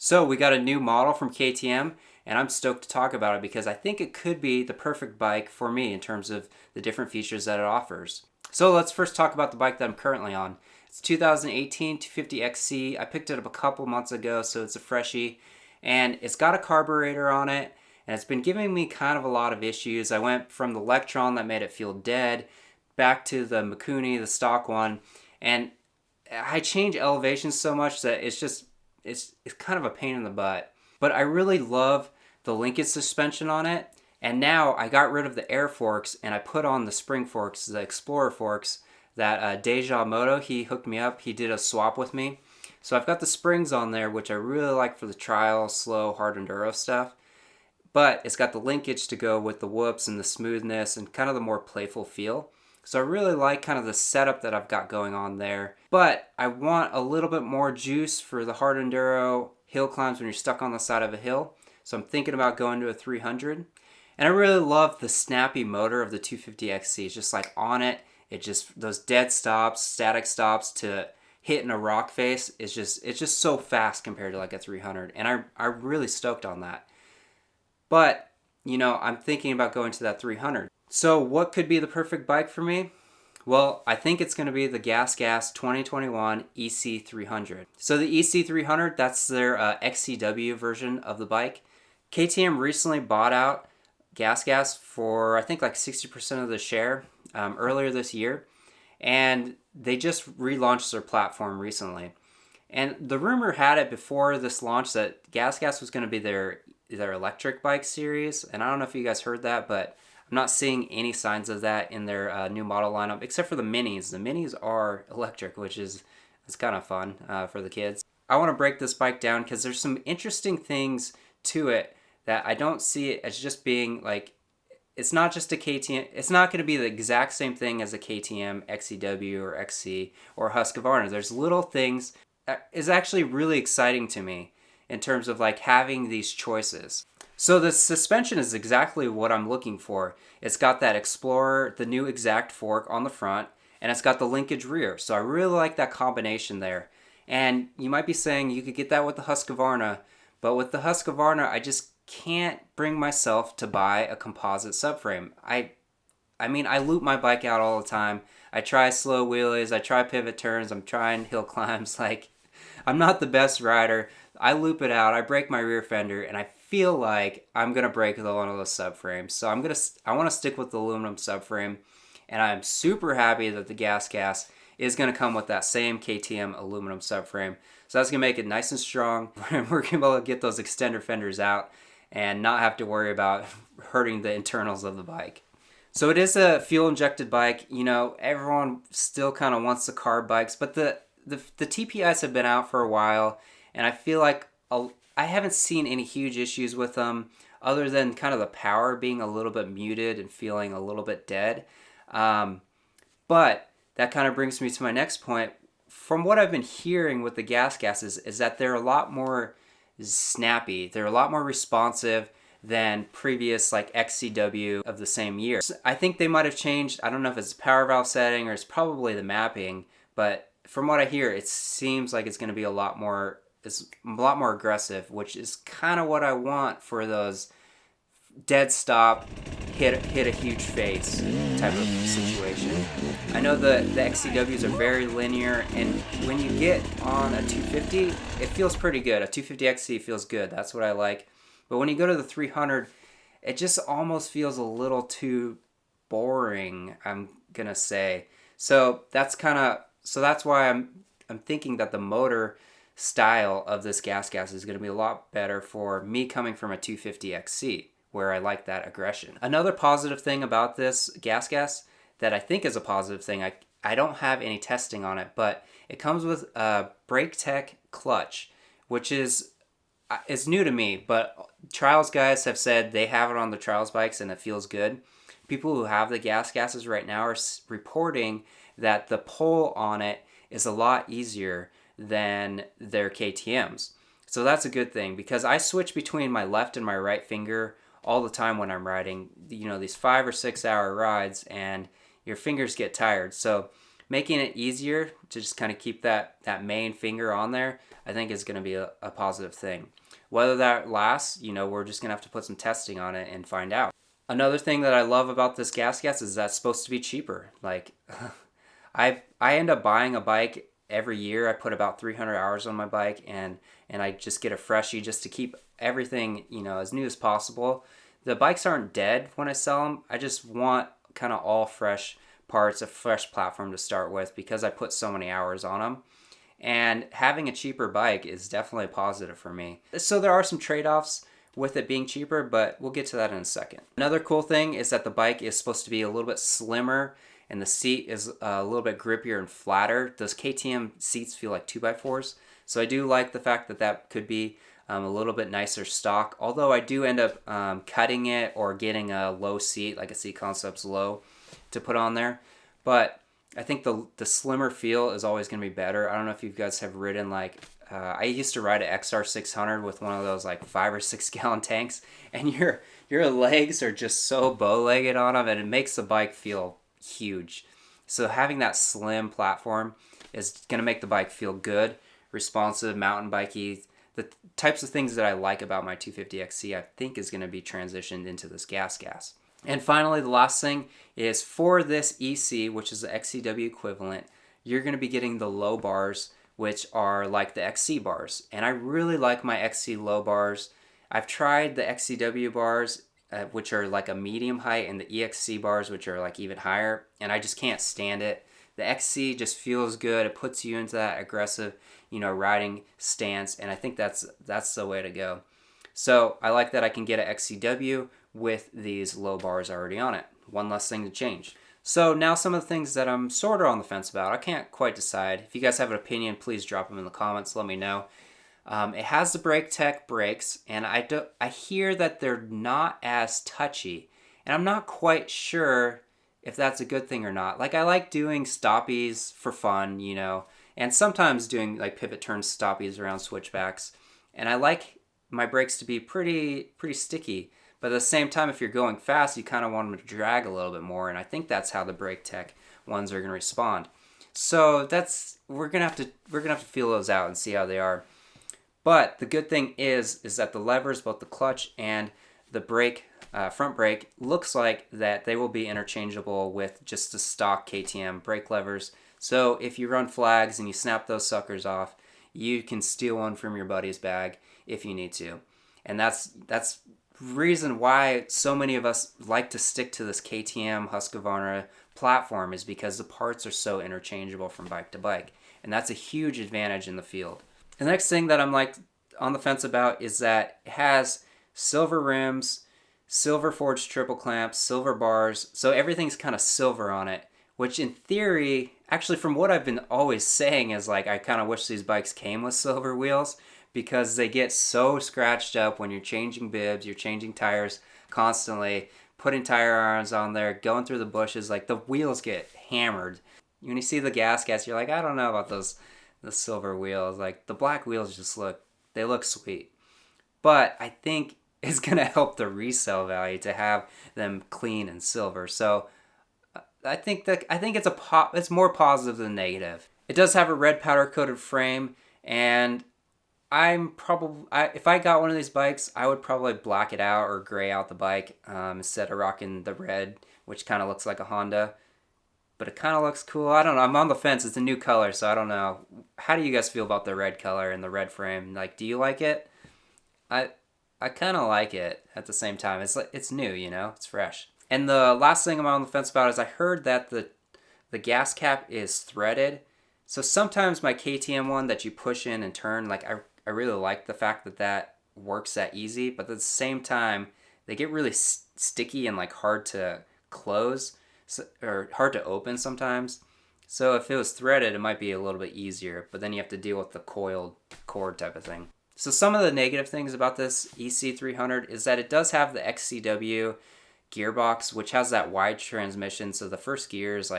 So we got a new model from KTM, and I'm stoked to talk about it because I think it could be the perfect bike for me in terms of the different features that it offers. So let's first talk about the bike that I'm currently on. It's 2018 250XC. I picked it up a couple months ago, so it's a freshie, and it's got a carburetor on it, and it's been giving me kind of a lot of issues. I went from the Electron that made it feel dead back to the Mikuni, the stock one, and I change elevations so much that it's kind of a pain in the butt. But I really love the linkage suspension on it. And now I got rid of the air forks and I put on the spring forks, the Explorer forks that Deja Moto, he hooked me up. He did a swap with me. So I've got the springs on there, which I really like for the trial, slow, hard enduro stuff. But it's got the linkage to go with the whoops and the smoothness and kind of the more playful feel. So I really like kind of the setup that I've got going on there. But I want a little bit more juice for the hard enduro hill climbs when you're stuck on the side of a hill. So I'm thinking about going to a 300. And I really love the snappy motor of the 250XC. It's just like on it, it just, those dead stops, static stops to hitting a rock face, it's just so fast compared to like a 300. And I'm really stoked on that. But, you know, I'm thinking about going to that 300. So what could be the perfect bike for me? Well, I think it's going to be the GasGas 2021 EC300. So the EC300, that's their XCW version of the bike. KTM recently bought out GasGas for, I think, like 60% of the share earlier this year. And they just relaunched their platform recently. And the rumor had it before this launch that GasGas was going to be their electric bike series. And I don't know if you guys heard that, but I'm not seeing any signs of that in their new model lineup, except for the minis. The minis are electric, which is kind of fun for the kids. I want to break this bike down because there's some interesting things to it that I don't see it as just being like, it's not just a KTM. It's not going to be the exact same thing as a KTM XCW or XC or Husqvarna. There's little things that is actually really exciting to me in terms of like having these choices. So the suspension is exactly what I'm looking for. It's got that Explorer, the new exact fork on the front, and it's got the linkage rear. So I really like that combination there. And you might be saying you could get that with the Husqvarna, but with the Husqvarna, I just can't bring myself to buy a composite subframe. I mean, I loop my bike out all the time. I try slow wheelies, I try pivot turns, I'm trying hill climbs. Like, I'm not the best rider. I loop it out, I break my rear fender, and I feel like I'm gonna break one of those subframes. So I want to stick with the aluminum subframe, and I'm super happy that the GasGas is gonna come with that same KTM aluminum subframe. So that's gonna make it nice and strong. We're gonna be able to get those extender fenders out and not have to worry about hurting the internals of the bike. So it is a fuel injected bike. You know, everyone still kind of wants the carb bikes, but the TPIs have been out for a while, and I feel like I haven't seen any huge issues with them other than kind of the power being a little bit muted and feeling a little bit dead. But that kind of brings me to my next point. From what I've been hearing with the GasGas is that they're a lot more snappy. They're a lot more responsive than previous like XCW of the same year. I think they might have changed. I don't know if it's the power valve setting or it's probably the mapping, but from what I hear, it seems like it's going to be a lot more aggressive, which is kind of what I want for those dead stop, hit a huge face type of situation. I know the XCWs are very linear, and when you get on a 250, it feels pretty good. A 250XC feels good. That's what I like. But when you go to the 300, it just almost feels a little too boring, I'm gonna say. So that's why I'm thinking that the motor style of this GasGas is going to be a lot better for me coming from a 250XC, where I like that aggression. Another positive thing about this GasGas that I think is a positive thing, I don't have any testing on it, but it comes with a brake tech clutch, which is new to me, but trials guys have said they have it on the trials bikes and it feels good. People who have the GasGases right now are reporting that the pull on it is a lot easier than their KTMs. So that's a good thing because I switch between my left and my right finger all the time when I'm riding, you know, these 5 or 6 hour rides, and your fingers get tired. So making it easier to just kind of keep that main finger on there, I think is going to be a positive thing. Whether that lasts, we're just going to have to put some testing on it and find out. Another thing that I love about this GasGas is that it's supposed to be cheaper. Like, I end up buying a bike every year. I put about 300 hours on my bike, and I just get a freshie just to keep everything, as new as possible. The bikes aren't dead when I sell them. I just want kind of all fresh parts, a fresh platform to start with because I put so many hours on them. And having a cheaper bike is definitely a positive for me. So there are some trade-offs with it being cheaper, but we'll get to that in a second. Another cool thing is that the bike is supposed to be a little bit slimmer and the seat is a little bit grippier and flatter. Those KTM seats feel like 2x4s. So I do like the fact that that could be a little bit nicer stock, although I do end up cutting it or getting a low seat, like a Seat Concepts low, to put on there. But I think the slimmer feel is always going to be better. I don't know if you guys have ridden I used to ride an XR600 with one of those 5 or 6 gallon tanks, and your legs are just so bow-legged on them, and it makes the bike feel huge. So having that slim platform is going to make the bike feel good, responsive, mountain bikey. The types of things that I like about my 250XC I think is going to be transitioned into this GasGas. And finally, the last thing is for this EC, which is the XCW equivalent, you're going to be getting the low bars, which are like the XC bars. And I really like my XC low bars. I've tried the XCW bars, which are like a medium height, and the EXC bars, which are like even higher, and I just can't stand it. The XC just feels good. It puts you into that aggressive, riding stance, and I think that's the way to go. So I like that I can get an XCW with these low bars already on it. One less thing to change. So now some of the things that I'm sort of on the fence about. I can't quite decide. If you guys have an opinion, please drop them in the comments. Let me know. It has the BrakeTech brakes, and I hear that they're not as touchy, and I'm not quite sure if that's a good thing or not. I like doing stoppies for fun, and sometimes doing pivot turn stoppies around switchbacks, and I like my brakes to be pretty sticky. But at the same time, if you're going fast, you kind of want them to drag a little bit more, and I think that's how the BrakeTech ones are going to respond. So we're gonna have to feel those out and see how they are. But the good thing is that the levers, both the clutch and the brake, front brake, looks like that they will be interchangeable with just the stock KTM brake levers. So if you run flags and you snap those suckers off, you can steal one from your buddy's bag if you need to. And that's reason why so many of us like to stick to this KTM Husqvarna platform, is because the parts are so interchangeable from bike to bike, and that's a huge advantage in the field. The next thing that I'm on the fence about is that it has silver rims, silver forged triple clamps, silver bars, so everything's kind of silver on it, which in theory, actually from what I've been always saying, is I kind of wish these bikes came with silver wheels, because they get so scratched up when you're changing bibs, you're changing tires constantly, putting tire irons on there, going through the bushes, the wheels get hammered. When you see the GasGas, you're I don't know about the silver wheels. The black wheels just look sweet. But I think it's going to help the resale value to have them clean and silver. So I think it's more positive than negative. It does have a red powder coated frame, and if I got one of these bikes, I would probably black it out or gray out the bike instead of rocking the red, which kind of looks like a Honda. But it kind of looks cool. I don't know. I'm on the fence. It's a new color, so I don't know. How do you guys feel about the red color and the red frame? Do you like it? I kind of like it at the same time. It's new, It's fresh. And the last thing I'm on the fence about is I heard that the gas cap is threaded. So sometimes my KTM one that you push in and turn, I really like the fact that works that easy, but at the same time, they get really sticky and hard to close, or hard to open sometimes. So if it was threaded, it might be a little bit easier, but then you have to deal with the coiled cord type of thing. So some of the negative things about this EC300 is that it does have the XCW gearbox, which has that wide transmission. So the first gear is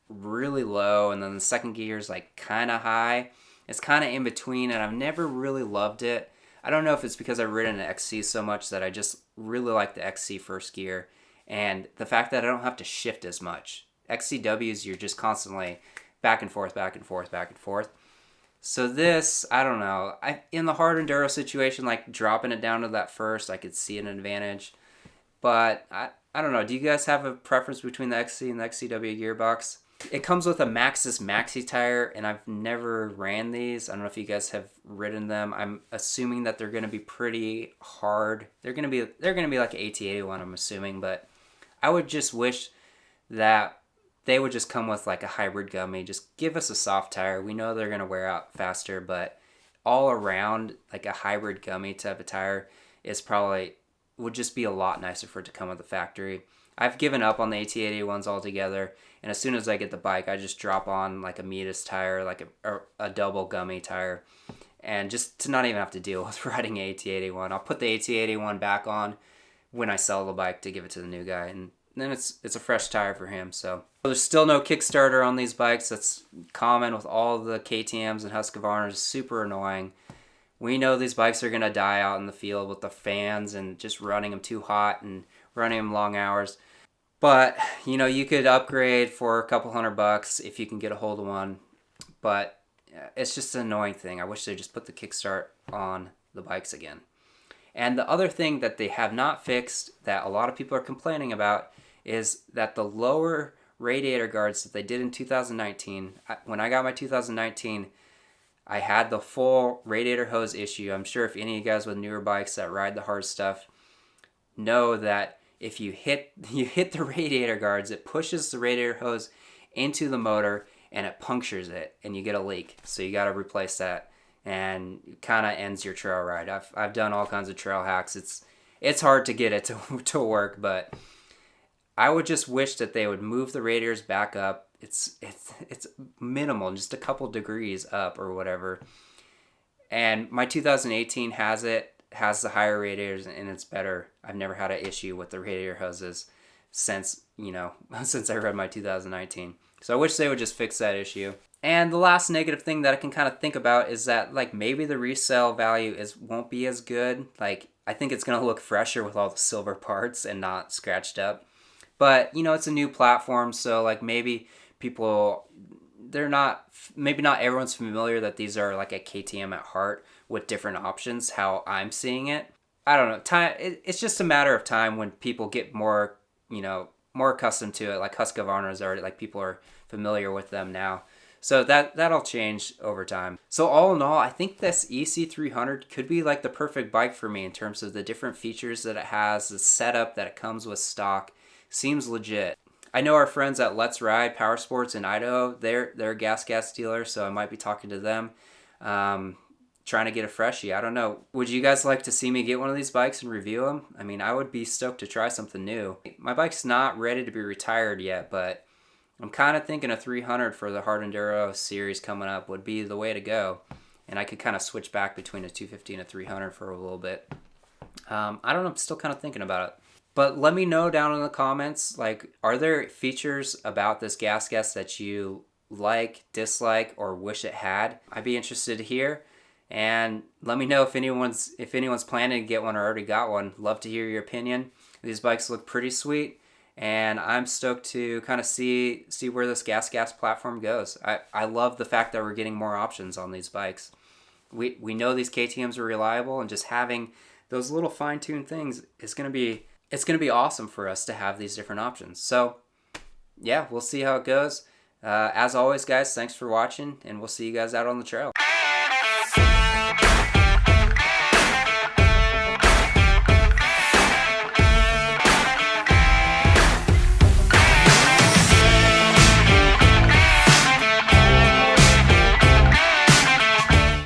really low, and then the second gear is kind of high. It's kind of in between, and I've never really loved it. I don't know if it's because I've ridden an XC so much that I just really like the XC first gear, and the fact that I don't have to shift as much. XCWs, you're just constantly back and forth, back and forth, back and forth. So this, I don't know. In the hard enduro situation, like dropping it down to that first, I could see an advantage. But I don't know. Do you guys have a preference between the XC and the XCW gearbox? It comes with a Maxxis Maxi tire, and I've never ran these. I don't know if you guys have ridden them. I'm assuming that they're going to be pretty hard. They're going to be like an AT81, I'm assuming. But I would just wish that they would just come with like a hybrid gummy. Just give us a soft tire. We know they're going to wear out faster, but all around, like a hybrid gummy type of tire is probably would just be a lot nicer for it to come with the factory. I've given up on the AT81s altogether, and as soon as I get the bike, I just drop on like a Mitas tire, like a double gummy tire, and just to not even have to deal with riding an AT81. I'll put the AT81 back on when I sell the bike to give it to the new guy, and then it's a fresh tire for him. So there's still no Kickstarter on these bikes. That's common with all the KTMs and Husqvarnas. Super annoying. We know these bikes are going to die out in the field with the fans and just running them too hot and running them long hours. But, you know, you could upgrade for a couple $100 if you can get a hold of one. But it's just an annoying thing. I wish they just put the kickstart on the bikes again. And the other thing that they have not fixed that a lot of people are complaining about is that the lower radiator guards that they did in 2019, when I got my 2019, I had the full radiator hose issue. I'm sure if any of you guys with newer bikes that ride the hard stuff know that if you hit the radiator guards, it pushes the radiator hose into the motor and it punctures it and you get a leak. So you got to replace that, and it kind of ends your trail ride. I've done all kinds of trail hacks. It's hard to get it to work, but I would just wish that they would move the radiators back up. It's minimal, just a couple degrees up or whatever. And my 2018 has the higher radiators, and it's better. I've never had an issue with the radiator hoses since I read my 2019. So I wish they would just fix that issue. And the last negative thing that I can kind of think about is that like maybe the resale value won't be as good. Like I think it's gonna look fresher with all the silver parts and not scratched up. But you know, it's a new platform, so like maybe maybe not everyone's familiar that these are like a KTM at heart with different options, how I'm seeing it. I don't know. It's just a matter of time when people get more accustomed to it. Like Husqvarna's already, like people are familiar with them now. So that'll change over time. So all in all, I think this EC300 could be like the perfect bike for me in terms of the different features that it has, the setup that it comes with stock. Seems legit. I know our friends at Let's Ride Power Sports in Idaho, they're a GasGas dealer, so I might be talking to them, trying to get a freshie. I don't know. Would you guys like to see me get one of these bikes and review them? I mean, I would be stoked to try something new. My bike's not ready to be retired yet, but I'm kind of thinking a 300 for the Hard Enduro series coming up would be the way to go. And I could kind of switch back between a 250 and a 300 for a little bit. I don't know. I'm still kind of thinking about it. But let me know down in the comments, like, are there features about this GasGas that you like, dislike, or wish it had? I'd be interested to hear. And let me know if anyone's planning to get one or already got one. Love to hear your opinion. These bikes look pretty sweet, and I'm stoked to kind of see where this GasGas platform goes. I love the fact that we're getting more options on these bikes. We know these KTMs are reliable, and just having those little fine-tuned things is going to be awesome for us to have these different options. So, yeah, we'll see how it goes. As always, guys, thanks for watching, and we'll see you guys out on the trail.